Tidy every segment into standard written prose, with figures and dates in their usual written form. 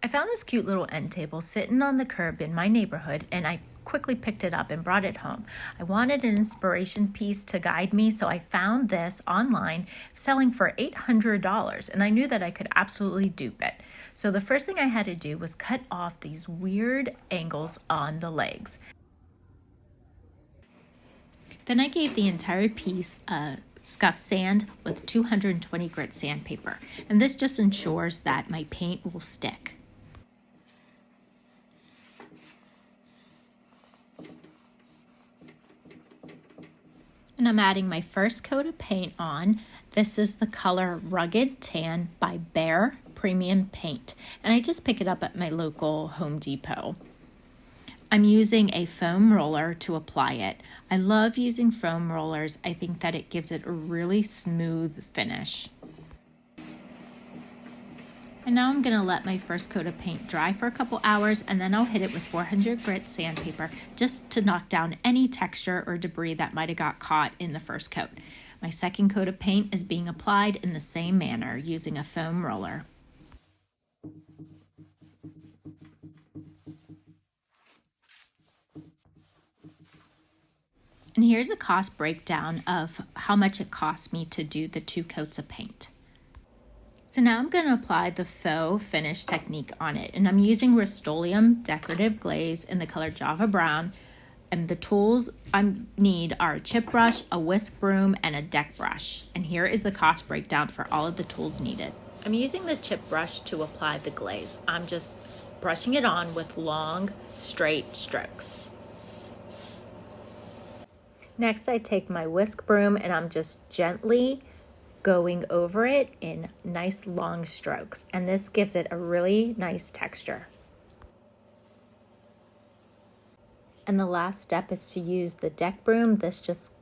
I found this cute little end table sitting on the curb in my neighborhood, and I quickly picked it up and brought it home. I wanted an inspiration piece to guide me, so I found this online selling for $800, and I knew that I could absolutely dupe it. So the first thing I had to do was cut off these weird angles on the legs. Then I gave the entire piece a scuff sand with 220 grit sandpaper, and this just ensures that my paint will stick. And I'm adding my first coat of paint on. This is the color Rugged Tan by BEHR Premium Paint, and I just pick it up at my local Home Depot. I'm using a foam roller to apply it. I love using foam rollers. I think that it gives it a really smooth finish. And now I'm gonna let my first coat of paint dry for a couple hours, and then I'll hit it with 400 grit sandpaper just to knock down any texture or debris that might have got caught in the first coat. My second coat of paint is being applied in the same manner using a foam roller. And here's a cost breakdown of how much it cost me to do the 2 coats of paint. So now I'm going to apply the faux finish technique on it, and I'm using Rust-Oleum decorative glaze in the color Java Brown, and the tools I need are a chip brush, a whisk broom, and a deck brush. And here is the cost breakdown for all of the tools needed. I'm using the chip brush to apply the glaze. I'm just brushing it on with long, straight strokes. Next, I take my whisk broom and I'm just gently going over it in nice long strokes, and this gives it a really nice texture. And the last step is to use the deck broom. This just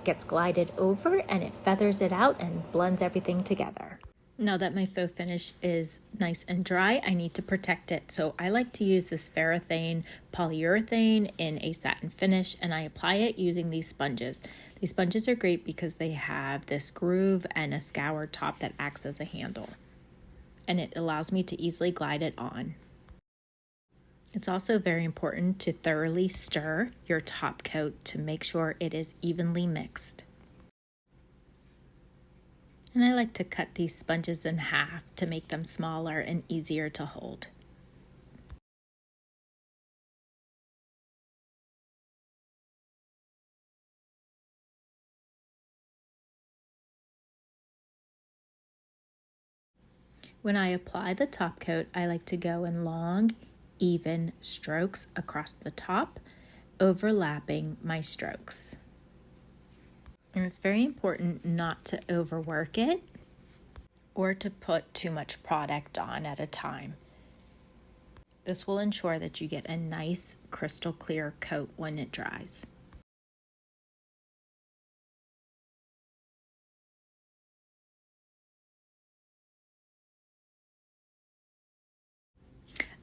gets glided over and it feathers it out and blends everything together. Now that my faux finish is nice and dry, I need to protect it. So I like to use this Varathane polyurethane in a satin finish, and I apply it using these sponges. These sponges are great because they have this groove and a scour top that acts as a handle, and it allows me to easily glide it on. It's also very important to thoroughly stir your top coat to make sure it is evenly mixed. And I like to cut these sponges in half to make them smaller and easier to hold. When I apply the top coat, I like to go in long, even strokes across the top, overlapping my strokes. And it's very important not to overwork it or to put too much product on at a time. This will ensure that you get a nice crystal clear coat when it dries.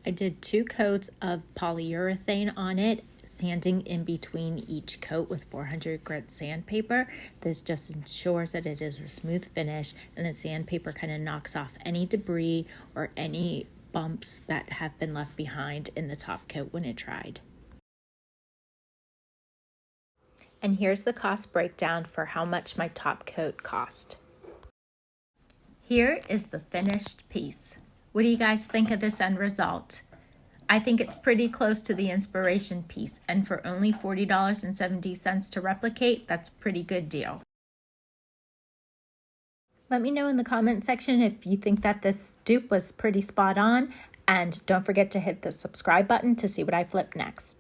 I did 2 coats of polyurethane on it, sanding in between each coat with 400 grit sandpaper. This just ensures that it is a smooth finish, and the sandpaper kind of knocks off any debris or any bumps that have been left behind in the top coat when it dried. And here's the cost breakdown for how much my top coat cost. Here is the finished piece. What do you guys think of this end result? I think it's pretty close to the inspiration piece, and for only $40.70 to replicate, that's a pretty good deal. Let me know in the comment section if you think that this dupe was pretty spot on, and don't forget to hit the subscribe button to see what I flip next.